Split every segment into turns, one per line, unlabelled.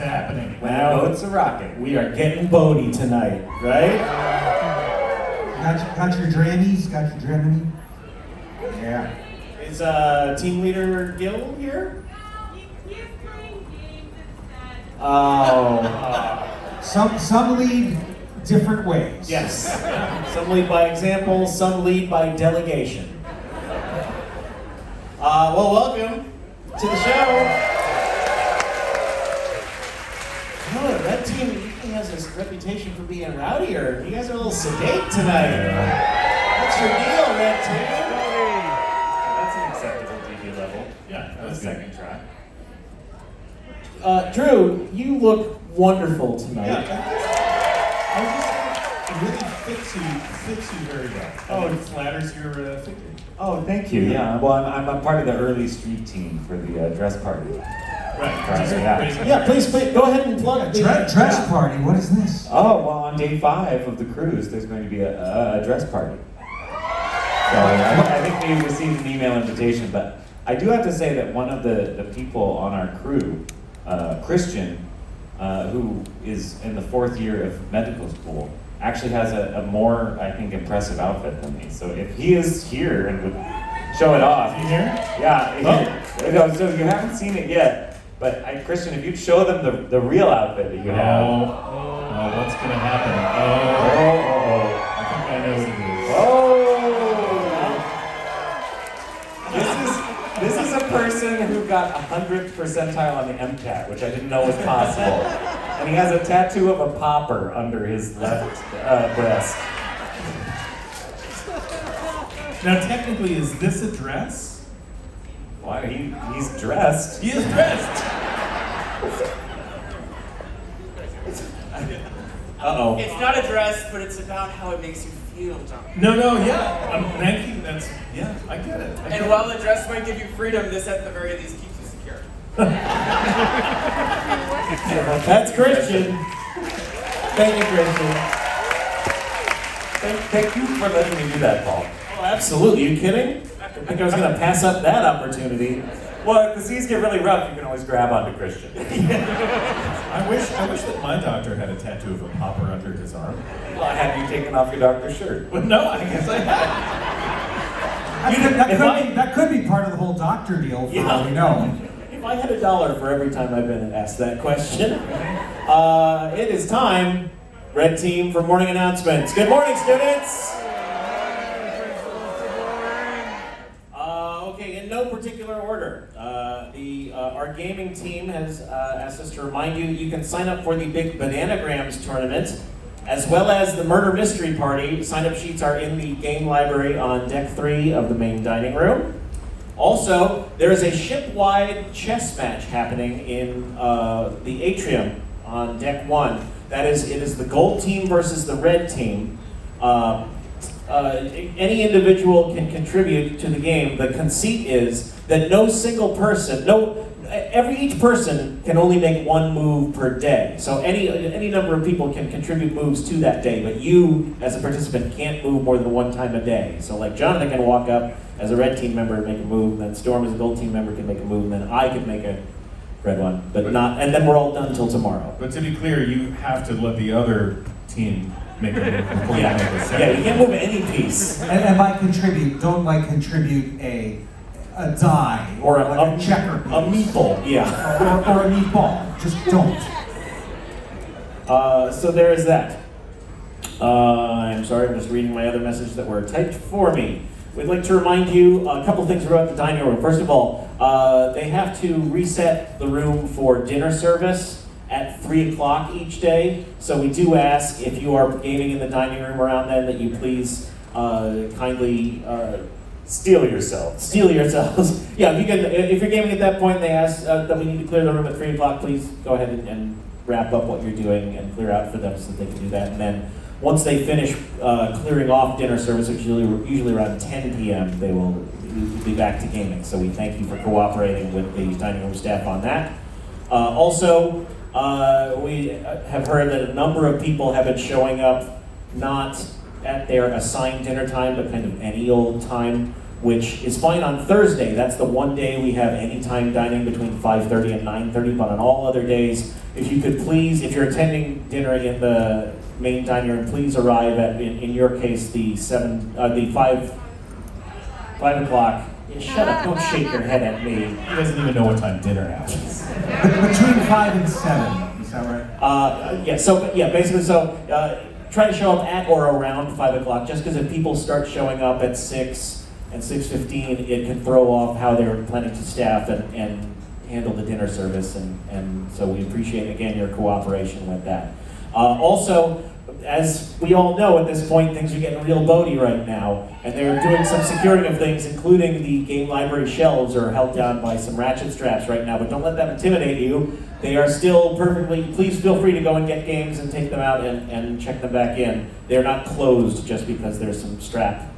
happening.
Now boats are rocking. We are getting boaty tonight, right?
Got your Drammies? Got your Drammy? Yeah.
Is team leader Gil here? Oh.
Some lead different ways.
Yes. Some lead by example, some lead by delegation. Well, welcome to the show. You know, the red team usually has this reputation for being rowdier. You guys are a little sedate tonight. What's your deal, red team?
That's an acceptable DB level.
Yeah,
That was second try.
Drew, you look wonderful tonight.
I was just saying, it really fits you very well. Oh, it flatters your figure.
Oh, thank you. Yeah. Well, I'm a part of the early street team for the dress party.
Right.
Yeah, please go ahead and plug it.
Dress party, what is this?
Oh, well, on day 5 of the cruise, there's going to be a dress party. So I think we received an email invitation, but I do have to say that one of the people on our crew, Christian, who is in the 4th year of medical school, actually has a more, I think, impressive outfit than me. So if he is here and would show it off.
Is he here?
Yeah. Oh. So you haven't seen it yet, but Christian, if you'd show them the real outfit that you have.
Oh, what's gonna happen? I think I know what it is.
Oh! This is a person who got 100th percentile on the MCAT, which I didn't know was possible. And he has a tattoo of a popper under his left breast.
Now, technically, is this a dress?
Why? He's dressed.
He is dressed. Uh-oh.
It's not a dress, but it's about how it makes you feel, John.
No, yeah. Thank you. I get it.
And while the dress might give you freedom, this at the very least keeps you secure.
That's Christian. Thank you, Christian.
Thank you for letting me do that, Paul.
Oh, absolutely. You kidding? I think I was going to pass up that opportunity.
Well, if the seas get really rough, you can always grab onto Christian.
I wish that my doctor had a tattoo of a popper under his arm.
Well, have you taken off your doctor's shirt?
But no, I guess I have.
That could be part of the whole doctor deal, for all we know.
If I had $1 for every time I've been asked that question. It is time, red team, for morning announcements. Good morning, students. Okay, in no particular order. Our gaming team has asked us to remind you that you can sign up for the big Bananagrams tournament, as well as the Murder Mystery Party. Sign-up sheets are in the game library on deck 3 of the main dining room. Also, there is a ship-wide chess match happening in the atrium on deck 1. It is the gold team versus the red team. Any individual can contribute to the game. The conceit is that no single person, each person can only make one move per day. So any number of people can contribute moves to that day, but you, as a participant, can't move more than one time a day. So like Jonathan can walk up as a red team member and make a move, then Storm as a gold team member can make a move, and then I can make a red one, and then we're all done until tomorrow.
But to be clear, you have to let the other team make a move before you make a second.
Yeah, you can't move any piece.
And by contribute, don't contribute a die
Or
a checker piece.
A meatball, yeah.
or a meatball. Just don't.
So there is that. I'm sorry, I'm just reading my other messages that were typed for me. We'd like to remind you a couple things about the dining room. First of all, they have to reset the room for dinner service at 3 o'clock each day. So we do ask, if you are gaming in the dining room around then, that you please kindly
Steal yourselves.
Yeah, if you're gaming at that point, they ask that we need to clear the room at 3 o'clock, please go ahead and wrap up what you're doing and clear out for them so that they can do that. And then once they finish clearing off dinner service, which is usually around 10 p.m., they will be back to gaming. So we thank you for cooperating with the dining room staff on that. Also, we have heard that a number of people have been showing up not at their assigned dinner time, but kind of any old time. which is fine on Thursday. That's the one day we have anytime dining between 5:30 and 9:30, but on all other days, if you could please, if you're attending dinner in the main dining room, please arrive at, in your case, the 5 o'clock. Shut up, don't shake your head at me.
He doesn't even know what time dinner happens.
Between 5 and 7, is that right?
Basically, try to show up at or around 5 o'clock, just because if people start showing up at 6 and 6:15, it can throw off how they're planning to staff and handle the dinner service, and so we appreciate, again, your cooperation with that. Also, as we all know at this point, things are getting real boaty right now, and they're doing some securing of things, including the game library shelves are held down by some ratchet straps right now, but don't let that intimidate you. They are still perfectly, please feel free to go and get games and take them out and check them back in. They're not closed just because there's some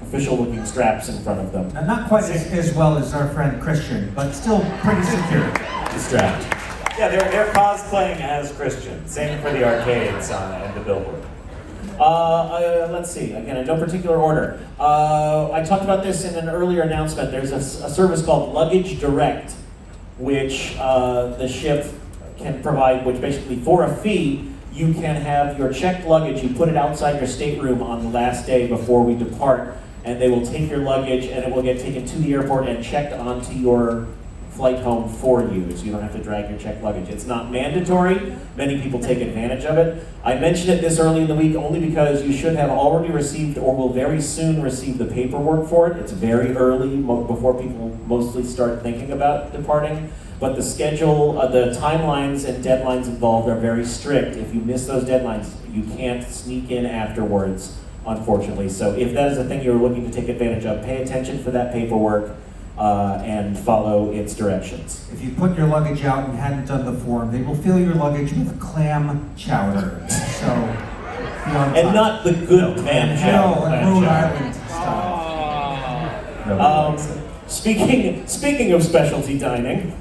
official looking straps in front of them.
Now, not quite as well as our friend Christian, but still pretty secure.
Strapped.
Yeah, they're cosplaying as Christian. Same for the arcades and the billboard.
Let's see, again, in no particular order. I talked about this in an earlier announcement. There's a service called Luggage Direct, which the ship can provide, which basically for a fee, you can have your checked luggage, you put it outside your stateroom on the last day before we depart, and they will take your luggage and it will get taken to the airport and checked onto your flight home for you, so you don't have to drag your checked luggage. It's not mandatory. Many people take advantage of it. I mentioned it this early in the week only because you should have already received or will very soon receive the paperwork for it. It's very early before people mostly start thinking about departing. But the schedule, the timelines and deadlines involved are very strict. If you miss those deadlines, you can't sneak in afterwards, unfortunately. So if that is a thing you're looking to take advantage of, pay attention for that paperwork. And follow its directions.
If you put your luggage out and hadn't done the form, they will fill your luggage with clam chowder. So, be on time.
And not the good clam chowder.
No, like Rhode Island style.
Speaking of specialty dining,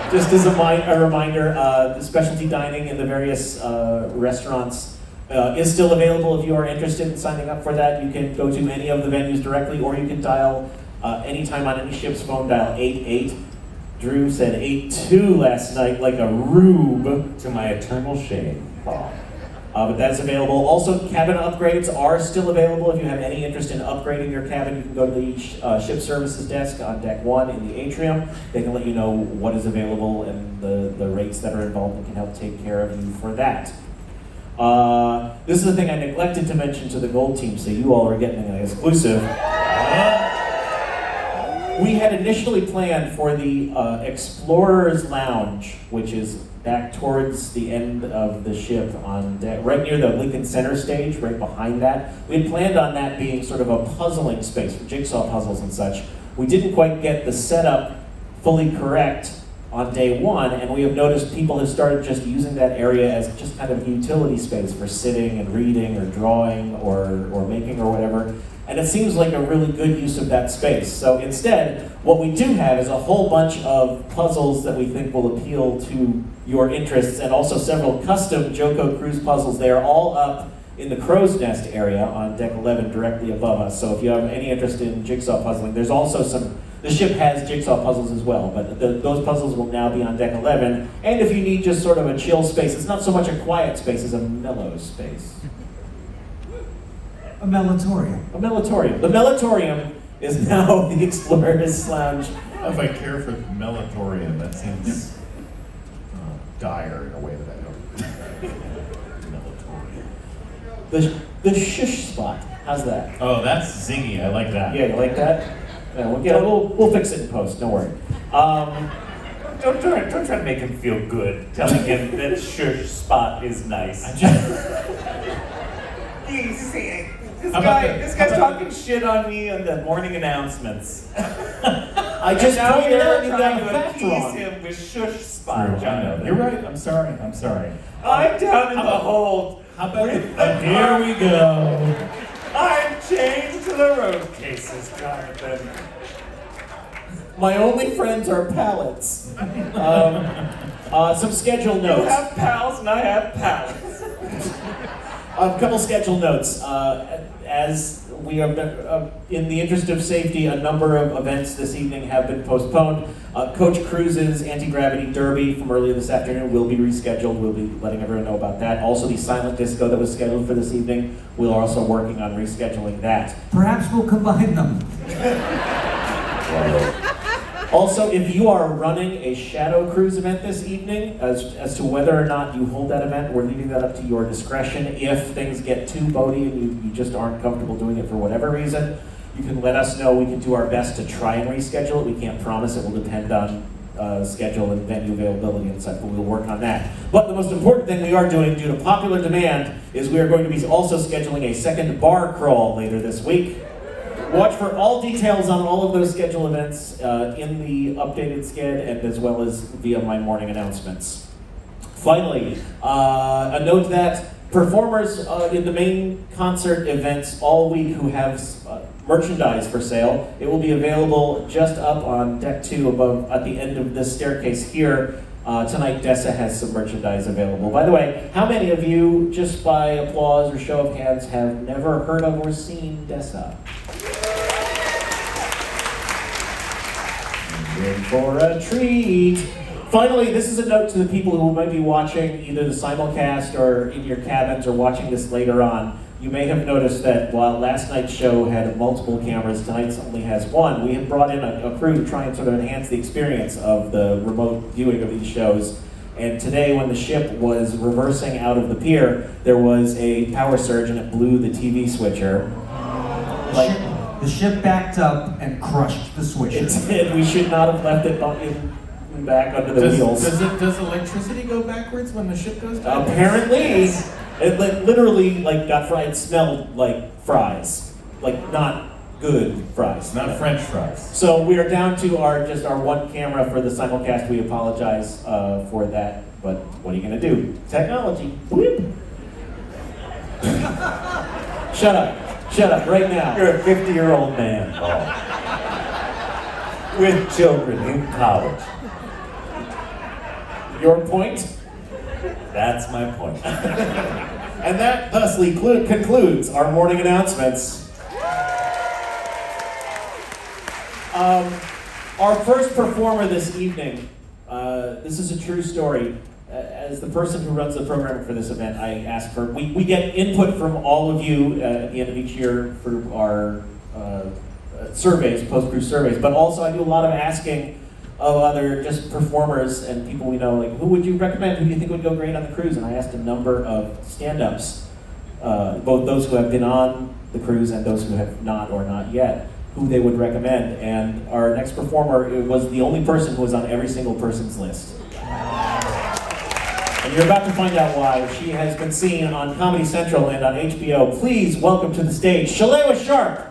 just as a reminder, the specialty dining in the various restaurants is still available. If you are interested in signing up for that, you can go to any of the venues directly, or you can dial anytime on any ship's phone, dial 88. Drew said 82 last night, like a rube.
To my eternal shame, Paul.
But that's available. Also, cabin upgrades are still available. If you have any interest in upgrading your cabin, you can go to the ship services desk on deck 1 in the atrium. They can let you know what is available and the rates that are involved and can help take care of you for that. This is the thing I neglected to mention to the Gold team, so you all are getting an exclusive. We had initially planned for the Explorer's Lounge, which is back towards the end of the ship on deck, right near the Lincoln Center stage, right behind that. We had planned on that being sort of a puzzling space for jigsaw puzzles and such. We didn't quite get the setup fully correct on day 1, and we have noticed people have started just using that area as just kind of utility space for sitting and reading or drawing or making or whatever. And it seems like a really good use of that space. So instead, what we do have is a whole bunch of puzzles that we think will appeal to your interests, and also several custom JoCo cruise puzzles. They are all up in the crow's nest area on deck 11 directly above us. So if you have any interest in jigsaw puzzling, there's also the ship has jigsaw puzzles as well, but those puzzles will now be on deck 11. And if you need just sort of a chill space, it's not so much a quiet space as a mellow space.
A melatorium.
A melatorium. The melatorium is now the Explorer's Lounge.
If I care for melatorium, that seems dire in a way that I don't. Melatorium.
The shush spot. How's that?
Oh, that's zingy. I like that.
Yeah, you like that? Yeah, we'll fix it in post. Don't worry.
Don't try to make him feel good, telling him that shush spot is nice. This guy's talking shit on me on the morning announcements.
I just
now
told you
you're
that you
trying
got
to
facts
appease
wrong.
him with shush
True,
spot,
I know.
Jonathan.
You're right. I'm sorry.
I'm down in the hold.
How about here we go.
I'm chained to the road cases, Jonathan.
My only friends are pallets. Some schedule
You
notes.
have pals and I have pallets.
A couple schedule notes. As we have been, in the interest of safety, a number of events this evening have been postponed. Coach Cruz's Anti-Gravity Derby from earlier this afternoon will be rescheduled. We'll be letting everyone know about that. Also, the silent disco that was scheduled for this evening, we're also working on rescheduling that.
Perhaps we'll combine them.
Also, if you are running a Shadow Cruise event this evening, as to whether or not you hold that event, we're leaving that up to your discretion. If things get too boaty and you just aren't comfortable doing it for whatever reason, you can let us know. We can do our best to try and reschedule it. We can't promise. It will depend on schedule and venue availability and such, but we'll work on that. But the most important thing we are doing due to popular demand is we are going to be also scheduling a second bar crawl later this week. Watch for all details on all of those scheduled events in the updated sked and as well as via my morning announcements. Finally, a note that performers in the main concert events all week who have merchandise for sale, it will be available just up on deck 2 above at the end of this staircase here. Tonight, Dessa has some merchandise available. By the way, how many of you, just by applause or show of hands, have never heard of or seen Dessa? In for a treat. Finally, this is a note to the people who might be watching either the simulcast or in your cabins or watching this later on. You may have noticed that while last night's show had multiple cameras, tonight's only has one. We have brought in a crew to try and sort of enhance the experience of the remote viewing of these shows. And today, when the ship was reversing out of the pier, there was a power surge and it blew the TV switcher.
The ship backed up and crushed the switcher.
It did. We should not have left it back under the wheels.
Does electricity go backwards when the ship goes backwards?
Apparently, it literally got fried. It smelled like fries, like not good fries,
Not French fries.
So we are down to our one camera for the simulcast. We apologize for that, but what are you gonna do? Technology. Whoop. Shut up. Shut up right now.
You're a 50-year-old man, Paul. With children in college.
Your point?
That's my point.
And that thusly concludes our morning announcements. Our first performer this evening, this is a true story. As the person who runs the program for this event, I ask for, we get input from all of you at the end of each year for our surveys, post-cruise surveys, but also I do a lot of asking of other just performers and people we know, like, who would you recommend? Who do you think would go great on the cruise? And I asked a number of stand-ups, both those who have been on the cruise and those who have not or not yet, who they would recommend. And our next performer was the only person who was on every single person's list. And you're about to find out why. She has been seen on Comedy Central and on HBO. Please welcome to the stage, Shalewa Sharp.